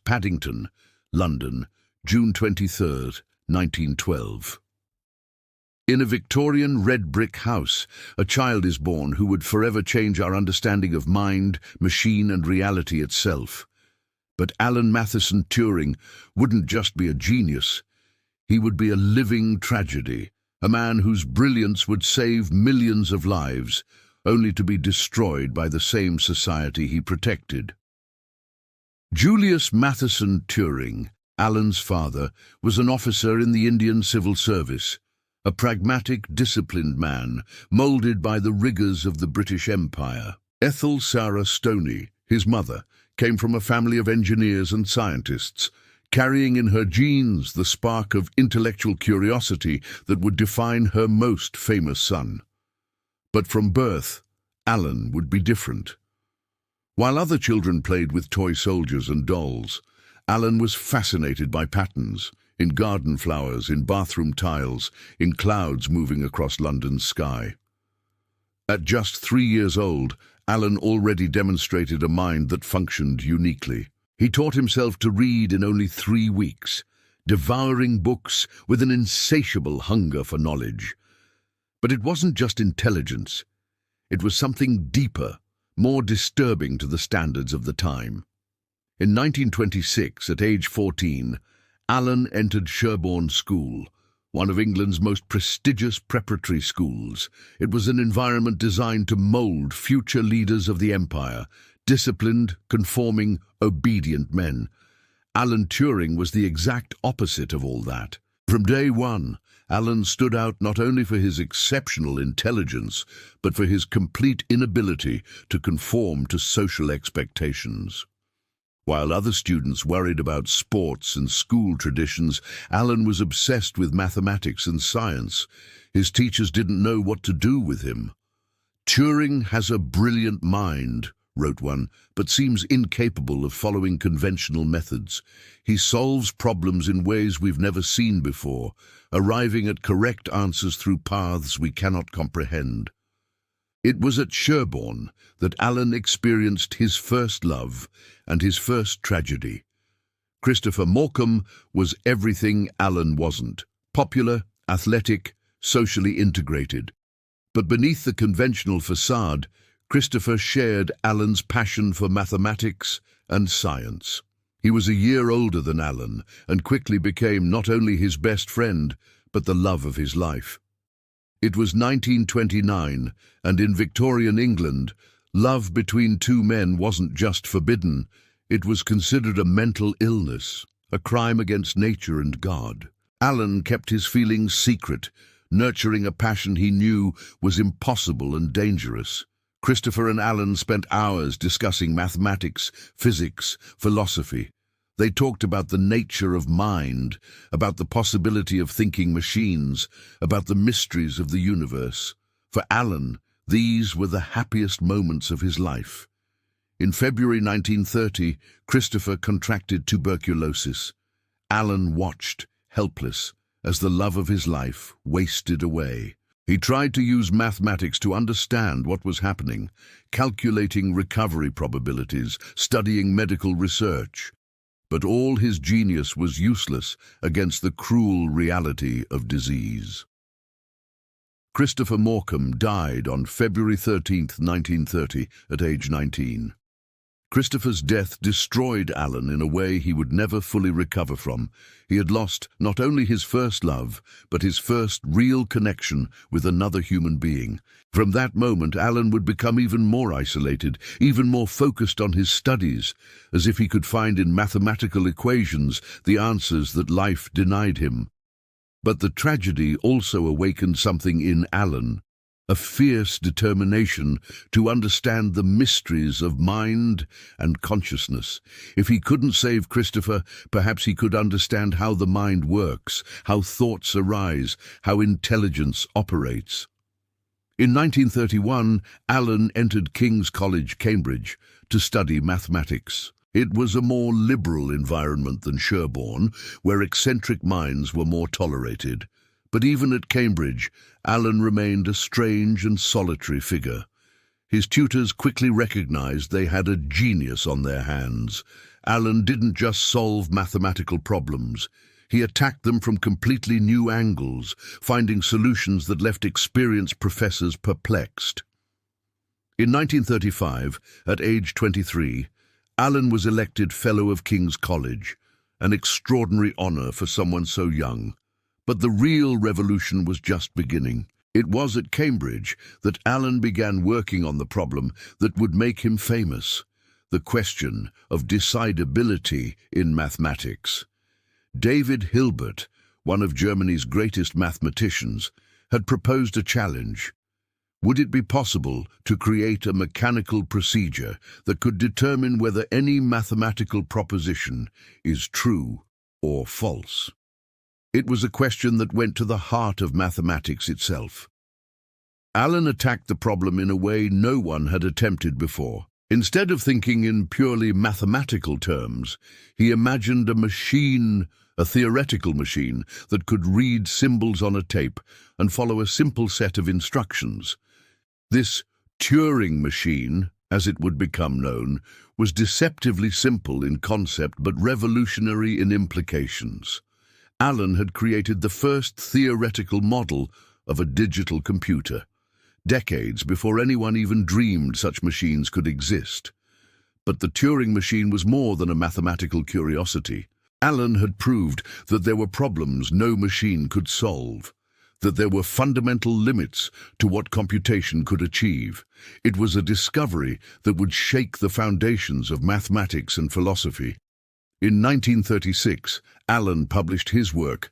Paddington, London, June 23, 1912. In a Victorian red brick house, a child is born who would forever change our understanding of mind, machine, and reality itself. But Alan Turing wouldn't just be a genius. He would be a living tragedy, a man whose brilliance would save millions of lives, only to be destroyed by the same society he protected. Julius Matheson Turing, Alan's father, was an officer in the Indian Civil Service, a pragmatic, disciplined man, moulded by the rigours of the British Empire. Ethel Sarah Stoney, his mother, came from a family of engineers and scientists, carrying in her genes the spark of intellectual curiosity that would define her most famous son. But from birth, Alan would be different. While other children played with toy soldiers and dolls, Alan was fascinated by patterns, in garden flowers, in bathroom tiles, in clouds moving across London's sky. At just 3 years old, Alan already demonstrated a mind that functioned uniquely. He taught himself to read in only 3 weeks, devouring books with an insatiable hunger for knowledge. But it wasn't just intelligence. It was something deeper, more disturbing to the standards of the time. In 1926, at age 14, Alan entered Sherborne School, one of England's most prestigious preparatory schools. It was an environment designed to mould future leaders of the empire, disciplined, conforming, obedient men. Alan Turing was the exact opposite of all that. From day one, Alan stood out not only for his exceptional intelligence, but for his complete inability to conform to social expectations. While other students worried about sports and school traditions, Alan was obsessed with mathematics and science. His teachers didn't know what to do with him. "Turing has a brilliant mind," wrote one, "but seems incapable of following conventional methods. He solves problems in ways we've never seen before, arriving at correct answers through paths we cannot comprehend." It was at Sherborne that Alan experienced his first love and his first tragedy. Christopher Morcom was everything Alan wasn't: popular, athletic, socially integrated. But beneath the conventional facade, Christopher shared Alan's passion for mathematics and science. He was a year older than Alan and quickly became not only his best friend, but the love of his life. It was 1929, and in Victorian England, love between two men wasn't just forbidden, it was considered a mental illness, a crime against nature and God. Alan kept his feelings secret, nurturing a passion he knew was impossible and dangerous. Christopher and Alan spent hours discussing mathematics, physics, philosophy. They talked about the nature of mind, about the possibility of thinking machines, about the mysteries of the universe. For Alan, these were the happiest moments of his life. In February 1930, Christopher contracted tuberculosis. Alan watched, helpless, as the love of his life wasted away. He tried to use mathematics to understand what was happening, calculating recovery probabilities, studying medical research. But all his genius was useless against the cruel reality of disease. Christopher Morcom died on February 13, 1930, at age 19. Christopher's death destroyed Alan in a way he would never fully recover from. He had lost not only his first love, but his first real connection with another human being. From that moment, Alan would become even more isolated, even more focused on his studies, as if he could find in mathematical equations the answers that life denied him. But the tragedy also awakened something in Alan, a fierce determination to understand the mysteries of mind and consciousness. If he couldn't save Christopher, perhaps he could understand how the mind works, how thoughts arise, how intelligence operates. In 1931, Alan entered King's College, Cambridge, to study mathematics. It was a more liberal environment than Sherborne, where eccentric minds were more tolerated. But even at Cambridge, Alan remained a strange and solitary figure. His tutors quickly recognized they had a genius on their hands, Alan didn't just solve mathematical problems. He attacked them from completely new angles, finding solutions that left experienced professors perplexed. In 1935, at age 23, Alan was elected Fellow of King's College, an extraordinary honor for someone so young. But the real revolution was just beginning. It was at Cambridge that Alan began working on the problem that would make him famous, the question of decidability in mathematics. David Hilbert, one of Germany's greatest mathematicians, had proposed a challenge. Would it be possible to create a mechanical procedure that could determine whether any mathematical proposition is true or false? It was a question that went to the heart of mathematics itself. Alan attacked the problem in a way no one had attempted before. Instead of thinking in purely mathematical terms, he imagined a machine, a theoretical machine, that could read symbols on a tape and follow a simple set of instructions. This Turing machine, as it would become known, was deceptively simple in concept but revolutionary in implications. Alan had created the first theoretical model of a digital computer, decades before anyone even dreamed such machines could exist. But the Turing machine was more than a mathematical curiosity. Alan had proved that there were problems no machine could solve, that there were fundamental limits to what computation could achieve. It was a discovery that would shake the foundations of mathematics and philosophy. In 1936, Alan published his work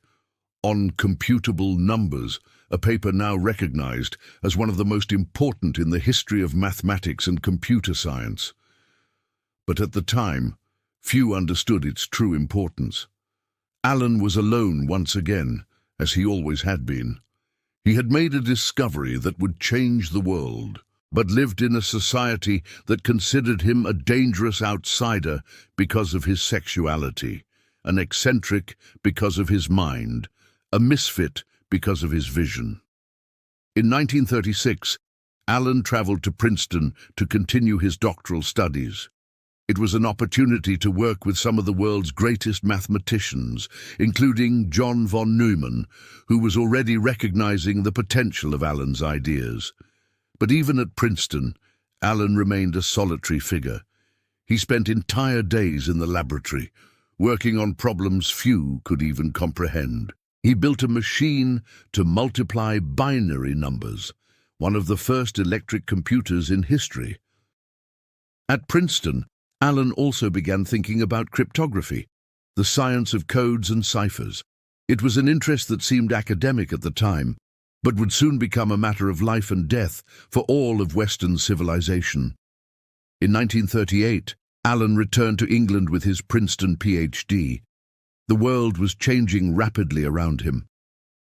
on computable numbers, a paper now recognized as one of the most important in the history of mathematics and computer science. But at the time, few understood its true importance. Alan was alone once again, as he always had been. He had made a discovery that would change the world, but lived in a society that considered him a dangerous outsider because of his sexuality, an eccentric because of his mind, a misfit because of his vision. In 1936, Alan traveled to Princeton to continue his doctoral studies. It was an opportunity to work with some of the world's greatest mathematicians, including John von Neumann, who was already recognizing the potential of Alan's ideas. But even at Princeton, Alan remained a solitary figure. He spent entire days in the laboratory, working on problems few could even comprehend. He built a machine to multiply binary numbers, one of the first electric computers in history. At Princeton, Alan also began thinking about cryptography, the science of codes and ciphers. It was an interest that seemed academic at the time, but would soon become a matter of life and death for all of Western civilization. In 1938, Alan returned to England with his Princeton PhD. The world was changing rapidly around him.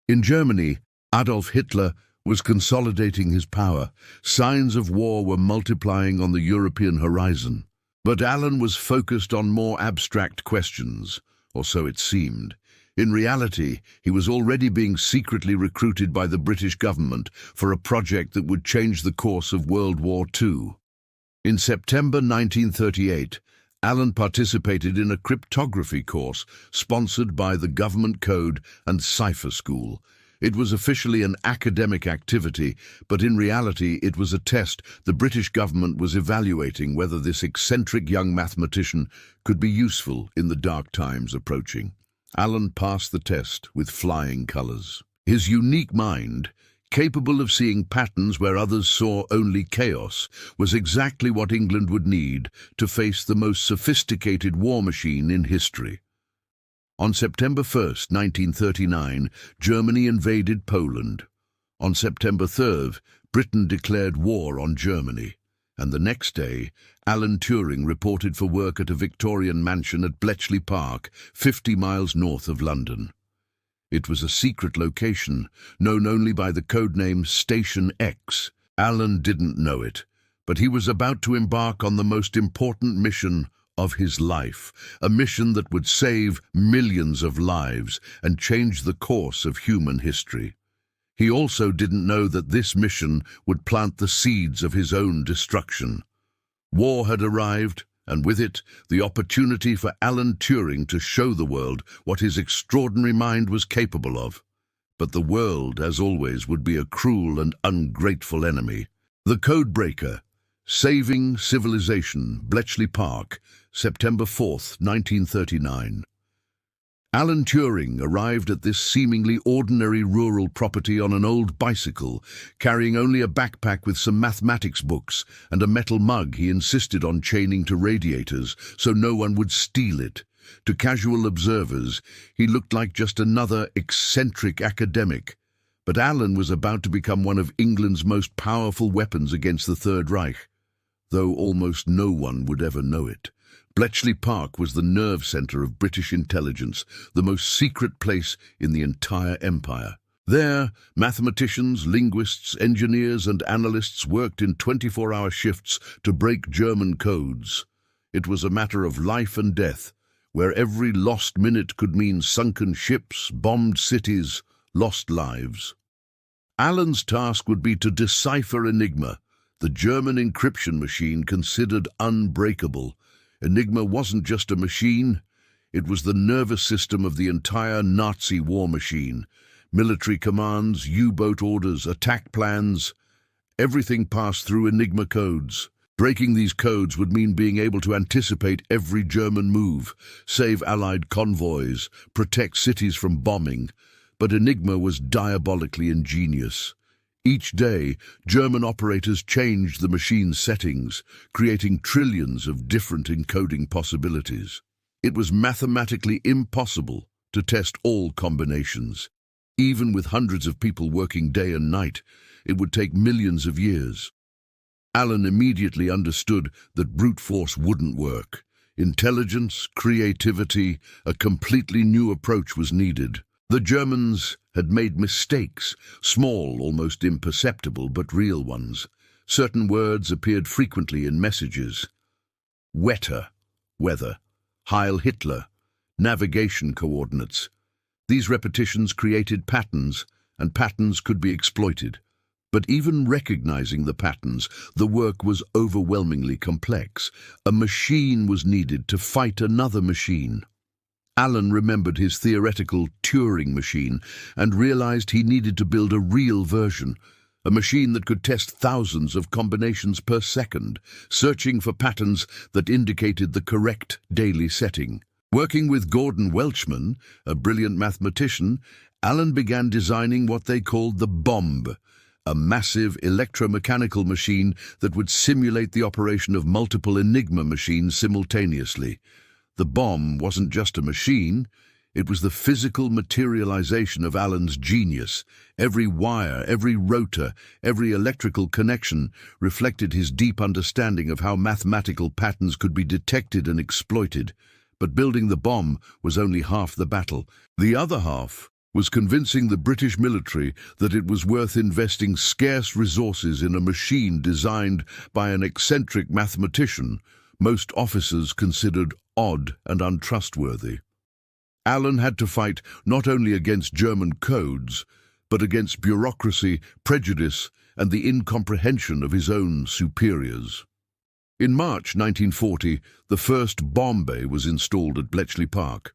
In Germany, Adolf Hitler was consolidating his power. Signs of war were multiplying on the European horizon. But Alan was focused on more abstract questions, or so it seemed. In reality, he was already being secretly recruited by the British government for a project that would change the course of World War II. In September 1938, Alan participated in a cryptography course sponsored by the Government Code and Cipher School. It was officially an academic activity, but in reality it was a test the British government was evaluating whether this eccentric young mathematician could be useful in the dark times approaching. Alan passed the test with flying colours. His unique mind, capable of seeing patterns where others saw only chaos, was exactly what England would need to face the most sophisticated war machine in history. On September 1st, 1939, Germany invaded Poland. On September 3rd, Britain declared war on Germany. And the next day, Alan Turing reported for work at a Victorian mansion at Bletchley Park, 50 miles north of London. It was a secret location, known only by the codename Station X. Alan didn't know it, but he was about to embark on the most important mission of his life, a mission that would save millions of lives and change the course of human history. He also didn't know that this mission would plant the seeds of his own destruction. War had arrived, and with it, the opportunity for Alan Turing to show the world what his extraordinary mind was capable of. But the world, as always, would be a cruel and ungrateful enemy. The Codebreaker, Saving Civilization, Bletchley Park, September 4th, 1939. Alan Turing arrived at this seemingly ordinary rural property on an old bicycle, carrying only a backpack with some mathematics books and a metal mug he insisted on chaining to radiators so no one would steal it. To casual observers, he looked like just another eccentric academic. But Alan was about to become one of England's most powerful weapons against the Third Reich, though almost no one would ever know it. Bletchley Park was the nerve centre of British intelligence, the most secret place in the entire empire. There, mathematicians, linguists, engineers and analysts worked in 24-hour shifts to break German codes. It was a matter of life and death, where every lost minute could mean sunken ships, bombed cities, lost lives. Alan's task would be to decipher Enigma, the German encryption machine considered unbreakable. Enigma wasn't just a machine, it was the nervous system of the entire Nazi war machine. Military commands, U-boat orders, attack plans, everything passed through Enigma codes. Breaking these codes would mean being able to anticipate every German move, save Allied convoys, protect cities from bombing. But Enigma was diabolically ingenious. Each day, German operators changed the machine's settings, creating trillions of different encoding possibilities. It was mathematically impossible to test all combinations. Even with hundreds of people working day and night, it would take millions of years. Alan immediately understood that brute force wouldn't work. Intelligence, creativity, a completely new approach was needed. The Germans had made mistakes, small, almost imperceptible, but real ones. Certain words appeared frequently in messages. Wetter, weather. Heil Hitler, navigation coordinates. These repetitions created patterns, and patterns could be exploited. But even recognizing the patterns, the work was overwhelmingly complex. A machine was needed to fight another machine. Alan remembered his theoretical Turing machine and realized he needed to build a real version, a machine that could test thousands of combinations per second, searching for patterns that indicated the correct daily setting. Working with Gordon Welchman, a brilliant mathematician, Alan began designing what they called the bomb, a massive electromechanical machine that would simulate the operation of multiple Enigma machines simultaneously. The bomb wasn't just a machine, it was the physical materialization of Alan's genius. Every wire, every rotor, every electrical connection reflected his deep understanding of how mathematical patterns could be detected and exploited. But building the bomb was only half the battle. The other half was convincing the British military that it was worth investing scarce resources in a machine designed by an eccentric mathematician most officers considered odd and untrustworthy. Alan had to fight not only against German codes, but against bureaucracy, prejudice, and the incomprehension of his own superiors. In March 1940, the first bomb bay was installed at Bletchley Park.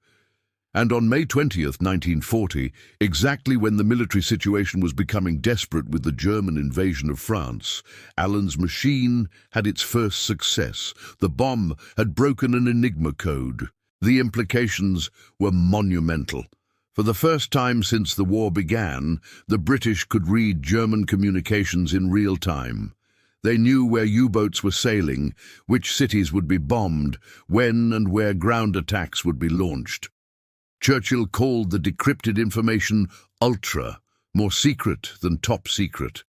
And on May 20th, 1940, exactly when the military situation was becoming desperate with the German invasion of France, Alan's machine had its first success. The bomb had broken an Enigma code. The implications were monumental. For the first time since the war began, the British could read German communications in real time. They knew where U-boats were sailing, which cities would be bombed, when and where ground attacks would be launched. Churchill called the decrypted information ultra, more secret than top secret.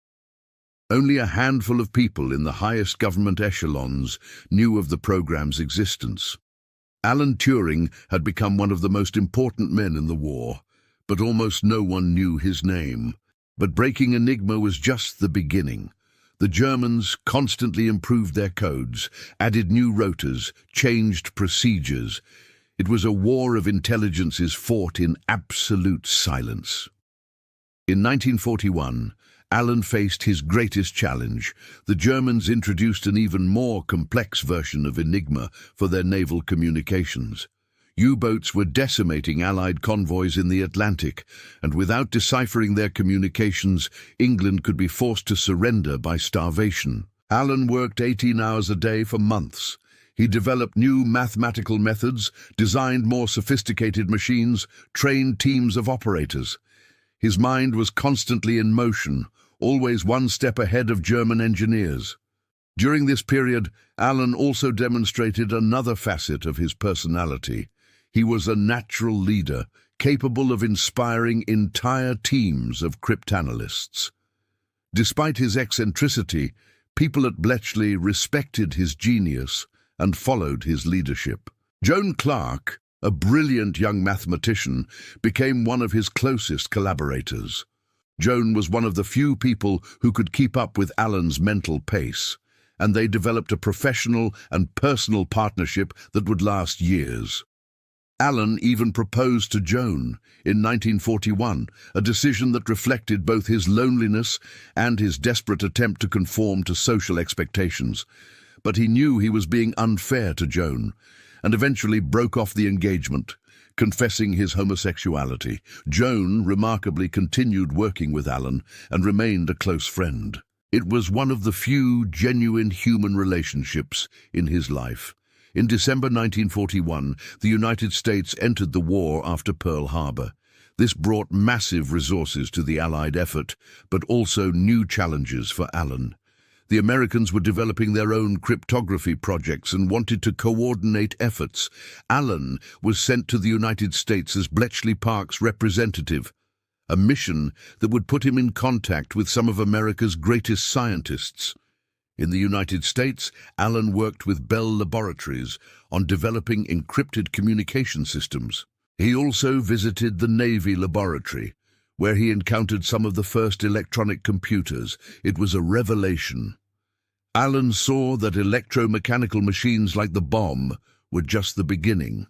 Only a handful of people in the highest government echelons knew of the program's existence. Alan Turing had become one of the most important men in the war, but almost no one knew his name. But breaking Enigma was just the beginning. The Germans constantly improved their codes, added new rotors, changed procedures. It was a war of intelligences fought in absolute silence. In 1941, Alan faced his greatest challenge. The Germans introduced an even more complex version of Enigma for their naval communications. U-boats were decimating Allied convoys in the Atlantic, and without deciphering their communications, England could be forced to surrender by starvation. Alan worked 18 hours a day for months. He developed new mathematical methods, designed more sophisticated machines, trained teams of operators. His mind was constantly in motion, always one step ahead of German engineers. During this period, Alan also demonstrated another facet of his personality. He was a natural leader, capable of inspiring entire teams of cryptanalysts. Despite his eccentricity, people at Bletchley respected his genius and followed his leadership. Joan Clark, a brilliant young mathematician, became one of his closest collaborators. Joan was one of the few people who could keep up with Alan's mental pace, and they developed a professional and personal partnership that would last years. Alan even proposed to Joan in 1941, a decision that reflected both his loneliness and his desperate attempt to conform to social expectations. But he knew he was being unfair to Joan, and eventually broke off the engagement, confessing his homosexuality. Joan remarkably continued working with Alan and remained a close friend. It was one of the few genuine human relationships in his life. In December 1941, the United States entered the war after Pearl Harbor. This brought massive resources to the Allied effort, but also new challenges for Alan. The Americans were developing their own cryptography projects and wanted to coordinate efforts. Alan was sent to the United States as Bletchley Park's representative, a mission that would put him in contact with some of America's greatest scientists. In the United States, Alan worked with Bell Laboratories on developing encrypted communication systems. He also visited the Navy laboratory, where he encountered some of the first electronic computers. It was a revelation. Alan saw that electromechanical machines like the bomb were just the beginning.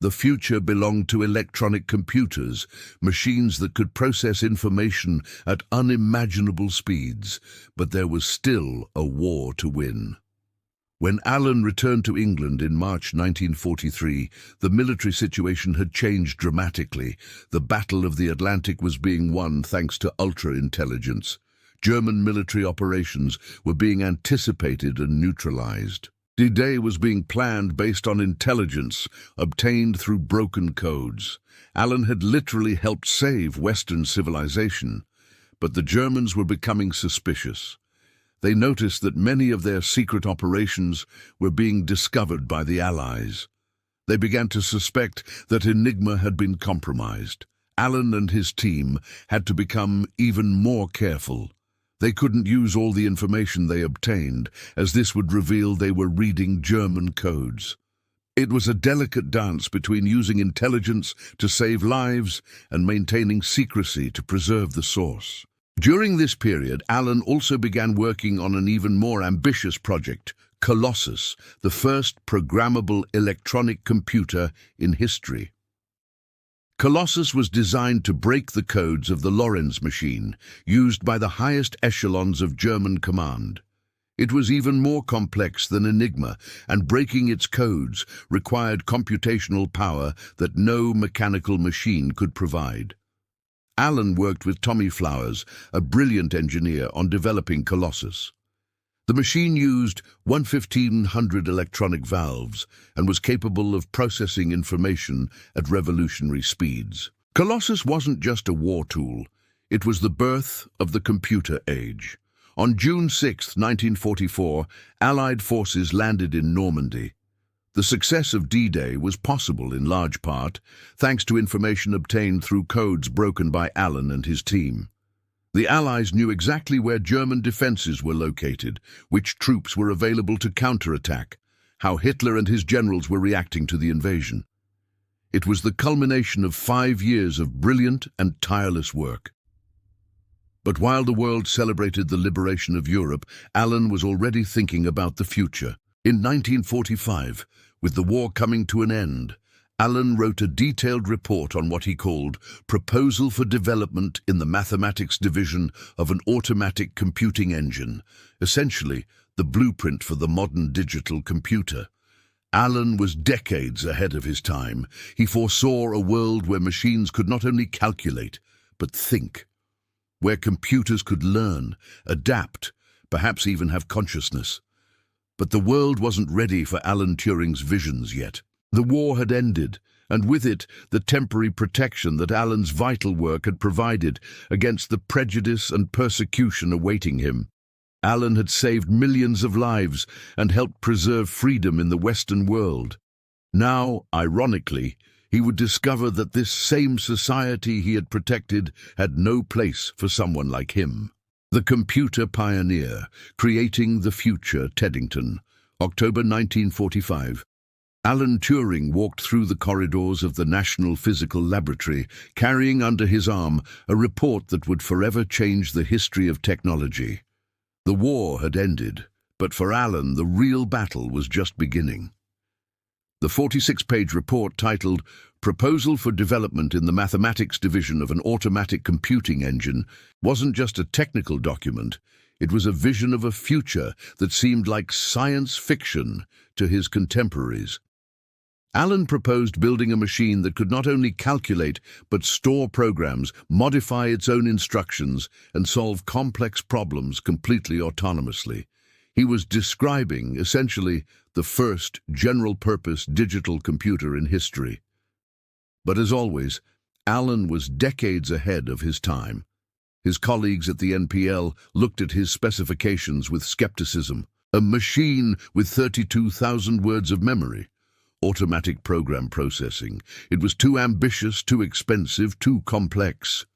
The future belonged to electronic computers, machines that could process information at unimaginable speeds, but there was still a war to win. When Alan returned to England in March 1943, the military situation had changed dramatically. The Battle of the Atlantic was being won thanks to ultra-intelligence. German military operations were being anticipated and neutralized. D-Day was being planned based on intelligence obtained through broken codes. Alan had literally helped save Western civilization, but the Germans were becoming suspicious. They noticed that many of their secret operations were being discovered by the Allies. They began to suspect that Enigma had been compromised. Alan and his team had to become even more careful. They couldn't use all the information they obtained, as this would reveal they were reading German codes. It was a delicate dance between using intelligence to save lives and maintaining secrecy to preserve the source. During this period, Alan also began working on an even more ambitious project, Colossus, the first programmable electronic computer in history. Colossus was designed to break the codes of the Lorenz machine, used by the highest echelons of German command. It was even more complex than Enigma, and breaking its codes required computational power that no mechanical machine could provide. Alan worked with Tommy Flowers, a brilliant engineer, on developing Colossus. The machine used 1/1500 electronic valves and was capable of processing information at revolutionary speeds. Colossus wasn't just a war tool, it was the birth of the computer age. On June 6, 1944, Allied forces landed in Normandy. The success of D-Day was possible in large part thanks to information obtained through codes broken by Alan and his team. The Allies knew exactly where German defenses were located, which troops were available to counterattack, how Hitler and his generals were reacting to the invasion. It was the culmination of 5 years of brilliant and tireless work. But while the world celebrated the liberation of Europe, Alan was already thinking about the future. In 1945, with the war coming to an end, Alan wrote a detailed report on what he called Proposal for Development in the Mathematics Division of an Automatic Computing Engine, essentially the blueprint for the modern digital computer. Alan was decades ahead of his time. He foresaw a world where machines could not only calculate, but think, where computers could learn, adapt, perhaps even have consciousness. But the world wasn't ready for Alan Turing's visions yet. The war had ended, and with it the temporary protection that Alan's vital work had provided against the prejudice and persecution awaiting him. Alan had saved millions of lives and helped preserve freedom in the Western world. Now, ironically, he would discover that this same society he had protected had no place for someone like him. The Computer Pioneer, Creating the Future, Teddington, October 1945. Alan Turing walked through the corridors of the National Physical Laboratory, carrying under his arm a report that would forever change the history of technology. The war had ended, but for Alan, the real battle was just beginning. The 46-page report titled Proposal for Development in the Mathematics Division of an Automatic Computing Engine wasn't just a technical document. It was a vision of a future that seemed like science fiction to his contemporaries. Alan proposed building a machine that could not only calculate but store programs, modify its own instructions, and solve complex problems completely autonomously. He was describing, essentially, the first general-purpose digital computer in history. But as always, Alan was decades ahead of his time. His colleagues at the NPL looked at his specifications with skepticism. A machine with 32,000 words of memory. Automatic program processing. It was too ambitious, too expensive, too complex.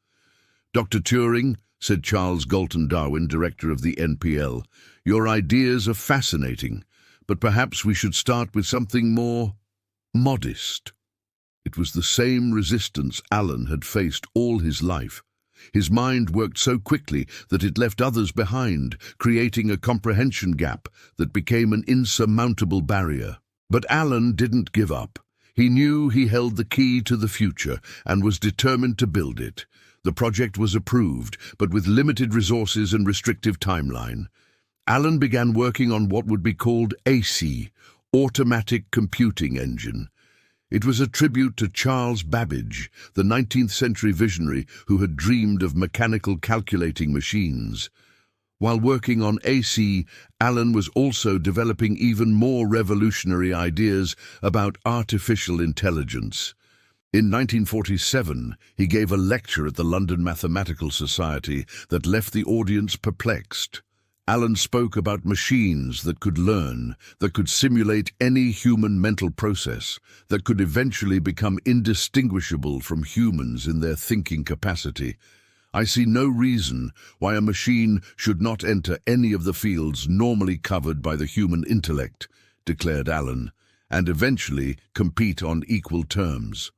"Dr. Turing," said Charles Galton Darwin, director of the NPL, "your ideas are fascinating, but perhaps we should start with something more modest." It was the same resistance Alan had faced all his life. His mind worked so quickly that it left others behind, creating a comprehension gap that became an insurmountable barrier. But Alan didn't give up. He knew he held the key to the future and was determined to build it. The project was approved, but with limited resources and restrictive timeline. Alan began working on what would be called AC, Automatic Computing Engine. It was a tribute to Charles Babbage, the 19th century visionary who had dreamed of mechanical calculating machines. While working on AC, Alan was also developing even more revolutionary ideas about artificial intelligence. In 1947, he gave a lecture at the London Mathematical Society that left the audience perplexed. Alan spoke about machines that could learn, that could simulate any human mental process, that could eventually become indistinguishable from humans in their thinking capacity. "I see no reason why a machine should not enter any of the fields normally covered by the human intellect," declared Alan, "and eventually compete on equal terms."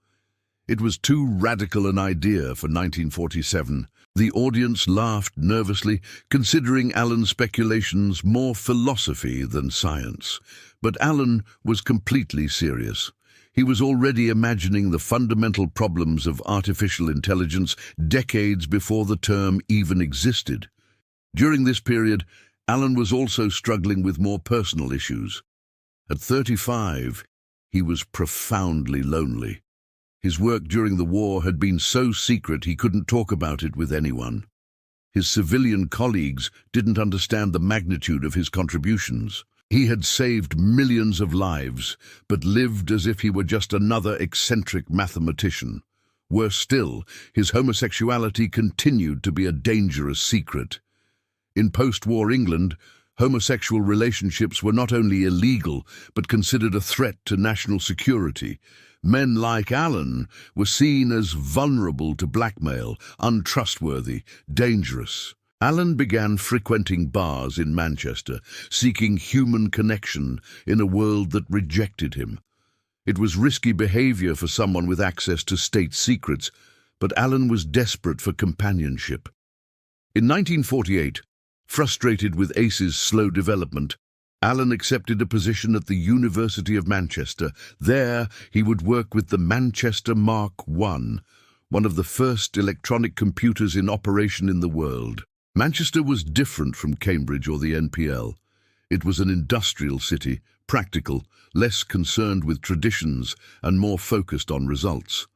It was too radical an idea for 1947. The audience laughed nervously, considering Alan's speculations more philosophy than science. But Alan was completely serious. He was already imagining the fundamental problems of artificial intelligence decades before the term even existed. During this period, Alan was also struggling with more personal issues. At 35, he was profoundly lonely. His work during the war had been so secret he couldn't talk about it with anyone. His civilian colleagues didn't understand the magnitude of his contributions. He had saved millions of lives, but lived as if he were just another eccentric mathematician. Worse still, his homosexuality continued to be a dangerous secret. In post-war England, homosexual relationships were not only illegal, but considered a threat to national security. Men like Alan were seen as vulnerable to blackmail, untrustworthy, dangerous. Alan began frequenting bars in Manchester, seeking human connection in a world that rejected him. It was risky behavior for someone with access to state secrets, but Alan was desperate for companionship. In 1948, frustrated with ACE's slow development, Alan accepted a position at the University of Manchester. There, he would work with the Manchester Mark I, one of the first electronic computers in operation in the world. Manchester was different from Cambridge or the NPL. It was an industrial city, practical, less concerned with traditions and more focused on results.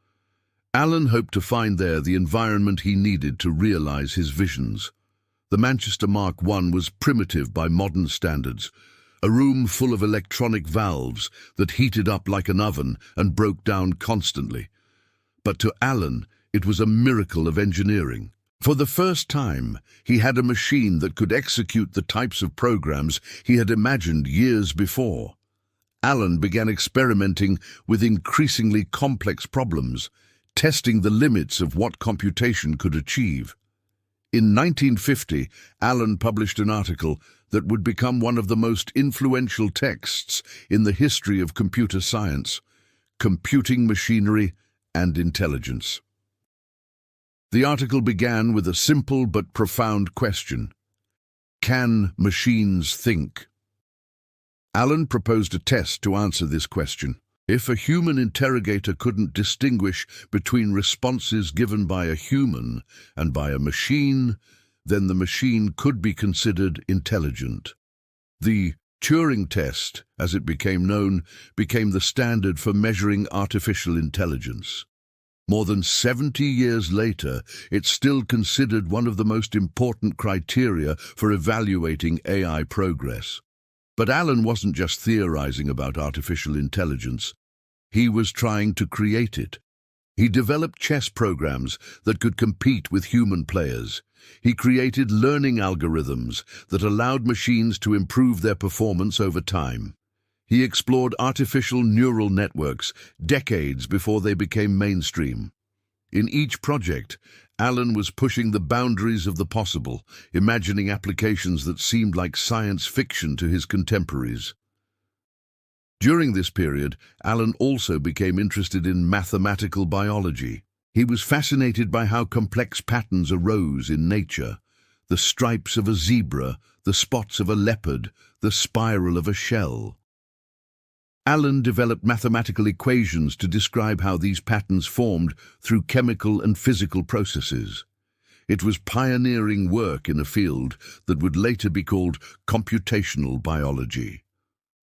Alan hoped to find there the environment he needed to realize his visions. The Manchester Mark I was primitive by modern standards, a room full of electronic valves that heated up like an oven and broke down constantly. But to Alan, it was a miracle of engineering. For the first time, he had a machine that could execute the types of programs he had imagined years before. Alan began experimenting with increasingly complex problems, testing the limits of what computation could achieve. In 1950, Alan published an article that would become one of the most influential texts in the history of computer science, Computing Machinery and Intelligence. The article began with a simple but profound question: can machines think? Alan proposed a test to answer this question. If a human interrogator couldn't distinguish between responses given by a human and by a machine, then the machine could be considered intelligent. The Turing Test, as it became known, became the standard for measuring artificial intelligence. More than 70 years later, it's still considered one of the most important criteria for evaluating AI progress. But Alan wasn't just theorizing about artificial intelligence. He was trying to create it. He developed chess programs that could compete with human players. He created learning algorithms that allowed machines to improve their performance over time. He explored artificial neural networks decades before they became mainstream. In each project, Alan was pushing the boundaries of the possible, imagining applications that seemed like science fiction to his contemporaries. During this period, Alan also became interested in mathematical biology. He was fascinated by how complex patterns arose in nature: the stripes of a zebra, the spots of a leopard, the spiral of a shell. Alan developed mathematical equations to describe how these patterns formed through chemical and physical processes. It was pioneering work in a field that would later be called computational biology.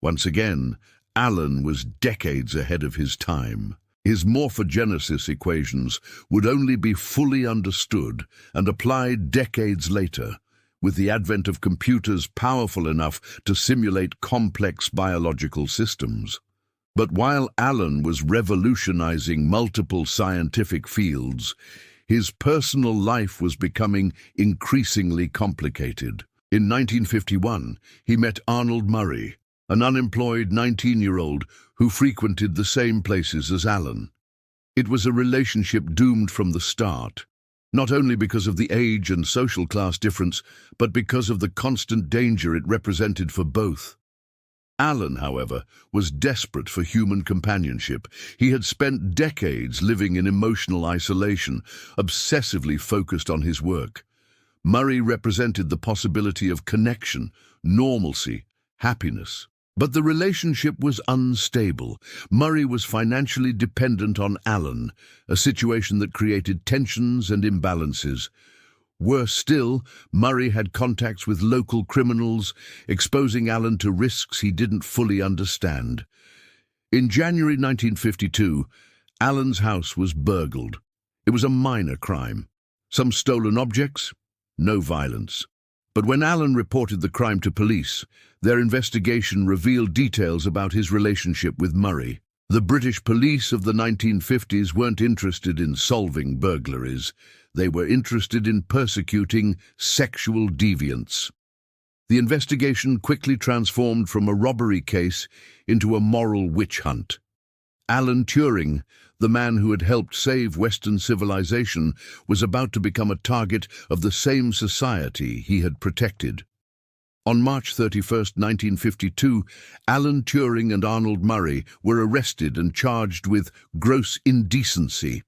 Once again, Alan was decades ahead of his time. His morphogenesis equations would only be fully understood and applied decades later, with the advent of computers powerful enough to simulate complex biological systems. But while Alan was revolutionizing multiple scientific fields, his personal life was becoming increasingly complicated. In 1951, he met Arnold Murray, an unemployed 19-year-old who frequented the same places as Alan. It was a relationship doomed from the start, not only because of the age and social class difference, but because of the constant danger it represented for both. Alan, however, was desperate for human companionship. He had spent decades living in emotional isolation, obsessively focused on his work. Murray represented the possibility of connection, normalcy, happiness. But the relationship was unstable. Murray was financially dependent on Alan, a situation that created tensions and imbalances. Worse still, Murray had contacts with local criminals, exposing Alan to risks he didn't fully understand. In January 1952, Alan's house was burgled. It was a minor crime. Some stolen objects, no violence. But when Alan reported the crime to police, their investigation revealed details about his relationship with Murray. The British police of the 1950s weren't interested in solving burglaries. They were interested in persecuting sexual deviants. The investigation quickly transformed from a robbery case into a moral witch hunt. Alan Turing, the man who had helped save Western civilization, was about to become a target of the same society he had protected. On March 31, 1952, Alan Turing and Arnold Murray were arrested and charged with gross indecency,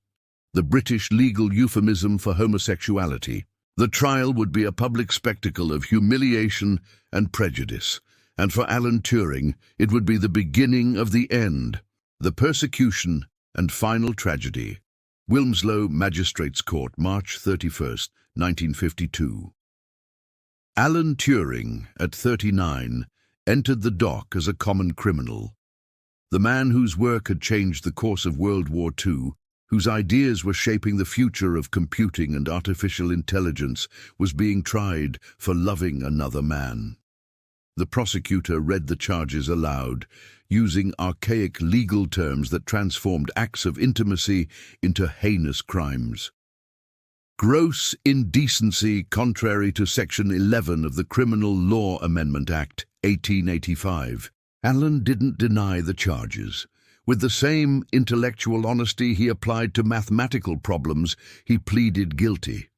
the British legal euphemism for homosexuality. The trial would be a public spectacle of humiliation and prejudice, And for Alan Turing, it would be the beginning of the end, the persecution and final tragedy. Wilmslow Magistrates Court, March 31st, 1952. Alan Turing, at 39, entered the dock as a common criminal. The man whose work had changed the course of World War II, whose ideas were shaping the future of computing and artificial intelligence, was being tried for loving another man. The prosecutor read the charges aloud, using archaic legal terms that transformed acts of intimacy into heinous crimes. Gross indecency contrary to Section 11 of the Criminal Law Amendment Act, 1885. Alan didn't deny the charges. With the same intellectual honesty he applied to mathematical problems, he pleaded guilty.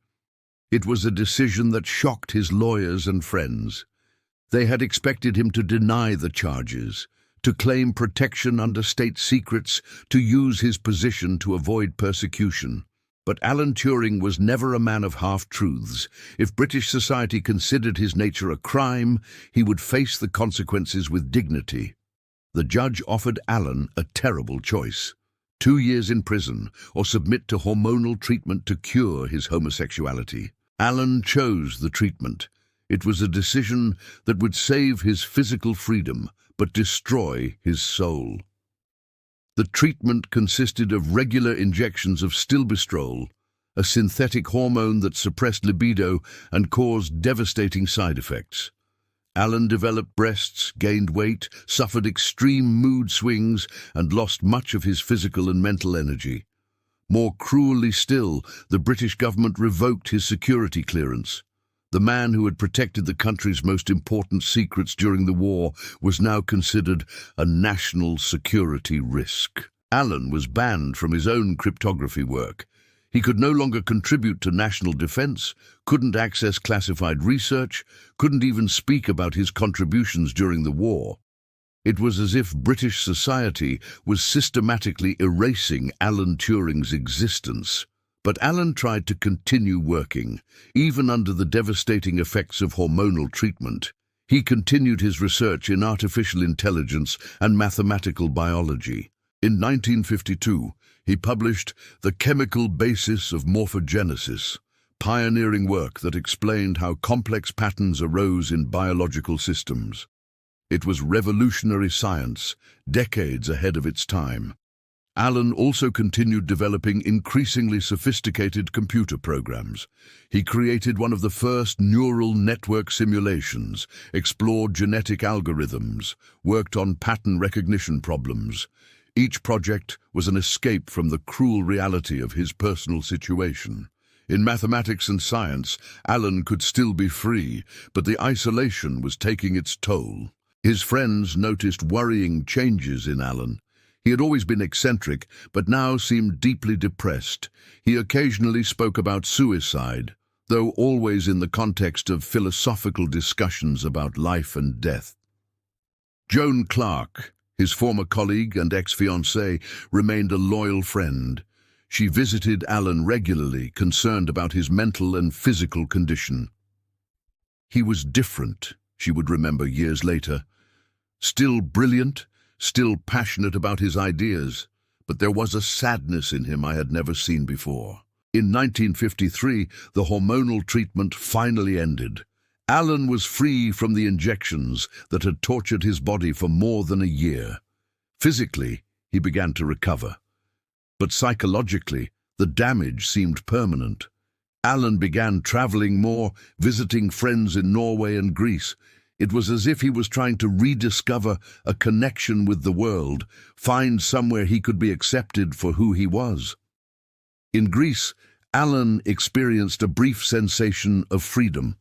It was a decision that shocked his lawyers and friends. They had expected him to deny the charges, to claim protection under state secrets, to use his position to avoid persecution. But Alan Turing was never a man of half-truths. If British society considered his nature a crime, he would face the consequences with dignity. The judge offered Alan a terrible choice: 2 years in prison or submit to hormonal treatment to cure his homosexuality. Alan chose the treatment. It was a decision that would save his physical freedom but destroy his soul. The treatment consisted of regular injections of stilbestrol, a synthetic hormone that suppressed libido and caused devastating side effects. Alan developed breasts, gained weight, suffered extreme mood swings, and lost much of his physical and mental energy. More cruelly still, the British government revoked his security clearance. The man who had protected the country's most important secrets during the war was now considered a national security risk. Alan was banned from his own cryptography work. He could no longer contribute to national defense, couldn't access classified research, couldn't even speak about his contributions during the war. It was as if British society was systematically erasing Alan Turing's existence. But Alan tried to continue working, even under the devastating effects of hormonal treatment. He continued his research in artificial intelligence and mathematical biology. In 1952, he published The Chemical Basis of Morphogenesis, pioneering work that explained how complex patterns arose in biological systems. It was revolutionary science, decades ahead of its time. Alan also continued developing increasingly sophisticated computer programs. He created one of the first neural network simulations, explored genetic algorithms, worked on pattern recognition problems. Each project was an escape from the cruel reality of his personal situation. In mathematics and science, Alan could still be free, but the isolation was taking its toll. His friends noticed worrying changes in Alan. He had always been eccentric, but now seemed deeply depressed. He occasionally spoke about suicide, though always in the context of philosophical discussions about life and death. Joan Clark, his former colleague and ex-fiancée, remained a loyal friend. She visited Alan regularly, concerned about his mental and physical condition. He was different, she would remember years later. Still brilliant, still passionate about his ideas, but there was a sadness in him I had never seen before. In 1953, the hormonal treatment finally ended. Alan was free from the injections that had tortured his body for more than a year. Physically, he began to recover. But psychologically, the damage seemed permanent. Alan began traveling more, visiting friends in Norway and Greece. It was as if he was trying to rediscover a connection with the world, find somewhere he could be accepted for who he was. In Greece, Alan experienced a brief sensation of freedom.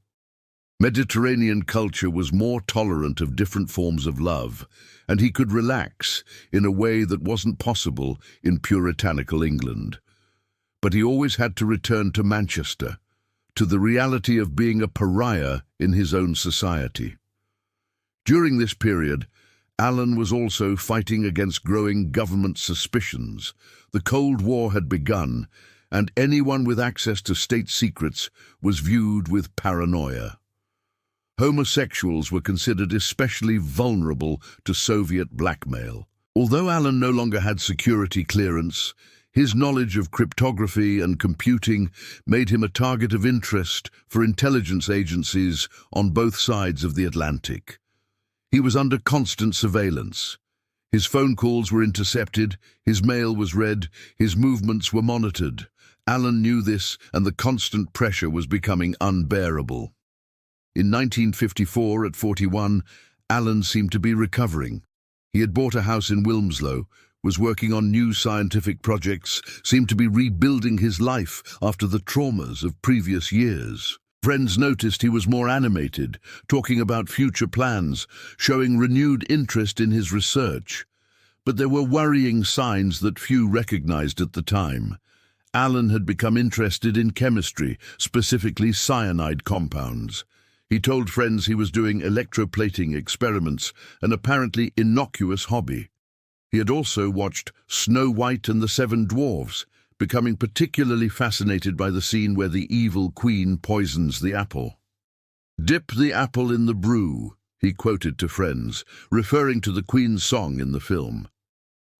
Mediterranean culture was more tolerant of different forms of love, and he could relax in a way that wasn't possible in puritanical England. But he always had to return to Manchester, to the reality of being a pariah in his own society. During this period, Alan was also fighting against growing government suspicions. The Cold War had begun, and anyone with access to state secrets was viewed with paranoia. Homosexuals were considered especially vulnerable to Soviet blackmail. Although Alan no longer had security clearance, his knowledge of cryptography and computing made him a target of interest for intelligence agencies on both sides of the Atlantic. He was under constant surveillance. His phone calls were intercepted, his mail was read, his movements were monitored. Alan knew this, and the constant pressure was becoming unbearable. In 1954, at 41, Alan seemed to be recovering. He had bought a house in Wilmslow, was working on new scientific projects, seemed to be rebuilding his life after the traumas of previous years. Friends noticed he was more animated, talking about future plans, showing renewed interest in his research. But there were worrying signs that few recognized at the time. Alan had become interested in chemistry, specifically cyanide compounds. He told friends he was doing electroplating experiments, an apparently innocuous hobby. He had also watched Snow White and the Seven Dwarfs, becoming particularly fascinated by the scene where the evil queen poisons the apple. "Dip the apple in the brew," he quoted to friends, referring to the Queen's song in the film.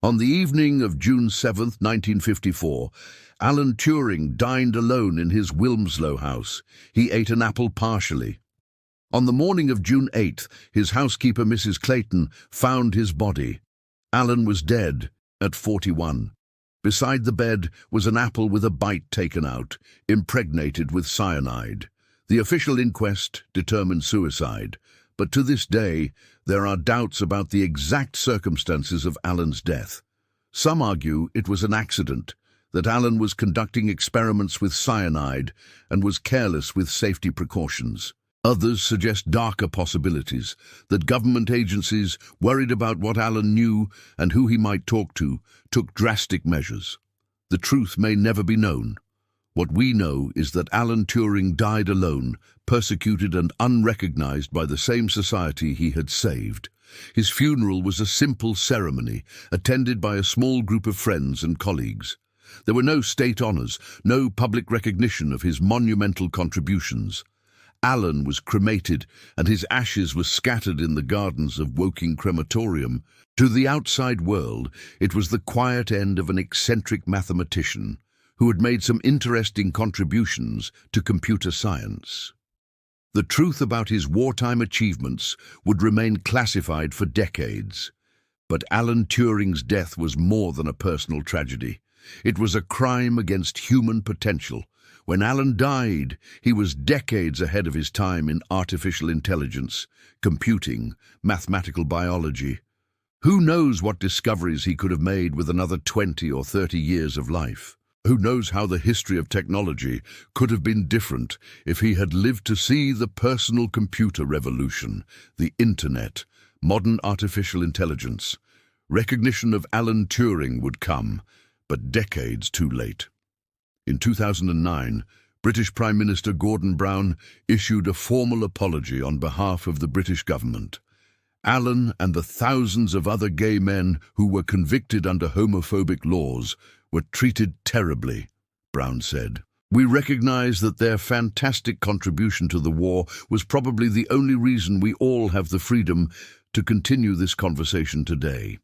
On the evening of June 7, 1954, Alan Turing dined alone in his Wilmslow house. He ate an apple partially. On the morning of June 8, his housekeeper, Mrs. Clayton, found his body. Alan was dead at 41. Beside the bed was an apple with a bite taken out, impregnated with cyanide. The official inquest determined suicide, but to this day there are doubts about the exact circumstances of Alan's death. Some argue it was an accident, that Alan was conducting experiments with cyanide and was careless with safety precautions. Others suggest darker possibilities, that government agencies, worried about what Alan knew and who he might talk to, took drastic measures. The truth may never be known. What we know is that Alan Turing died alone, persecuted and unrecognized by the same society he had saved. His funeral was a simple ceremony, attended by a small group of friends and colleagues. There were no state honors, no public recognition of his monumental contributions. Alan was cremated, and his ashes were scattered in the gardens of Woking Crematorium. To the outside world, it was the quiet end of an eccentric mathematician who had made some interesting contributions to computer science. The truth about his wartime achievements would remain classified for decades. But Alan Turing's death was more than a personal tragedy. It was a crime against human potential. When Alan died, he was decades ahead of his time in artificial intelligence, computing, mathematical biology. Who knows what discoveries he could have made with another 20 or 30 years of life? Who knows how the history of technology could have been different if he had lived to see the personal computer revolution, the internet, modern artificial intelligence. Recognition of Alan Turing would come, but decades too late. In 2009, British Prime Minister Gordon Brown issued a formal apology on behalf of the British government. Alan and the thousands of other gay men who were convicted under homophobic laws were treated terribly, Brown said. We recognize that their fantastic contribution to the war was probably the only reason we all have the freedom to continue this conversation today.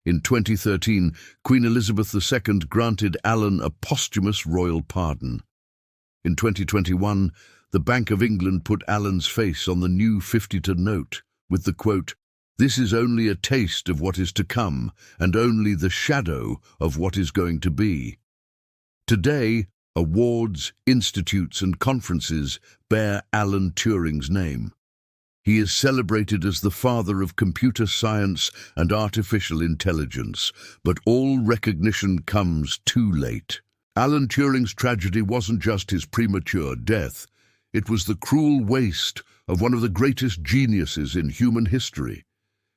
In 2013, Queen Elizabeth II granted Alan a posthumous royal pardon. In 2021, the Bank of England put Alan's face on the new 50 note with the quote, "This is only a taste of what is to come and only the shadow of what is going to be." Today, awards, institutes and conferences bear Alan Turing's name. He is celebrated as the father of computer science and artificial intelligence, but all recognition comes too late. Alan Turing's tragedy wasn't just his premature death. It was the cruel waste of one of the greatest geniuses in human history.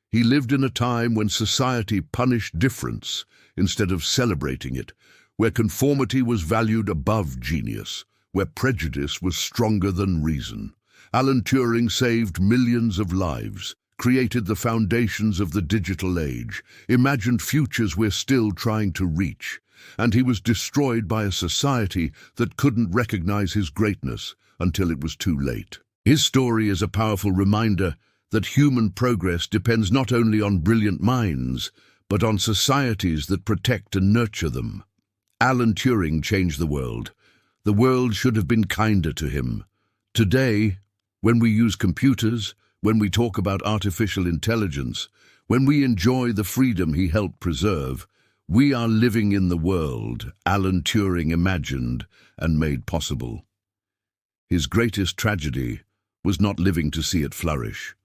He lived in a time when society punished difference instead of celebrating it, where conformity was valued above genius, where prejudice was stronger than reason. Alan Turing saved millions of lives, created the foundations of the digital age, imagined futures we're still trying to reach, and he was destroyed by a society that couldn't recognize his greatness until it was too late. His story is a powerful reminder that human progress depends not only on brilliant minds, but on societies that protect and nurture them. Alan Turing changed the world. The world should have been kinder to him. Today, when we use computers, when we talk about artificial intelligence, when we enjoy the freedom he helped preserve, we are living in the world Alan Turing imagined and made possible. His greatest tragedy was not living to see it flourish.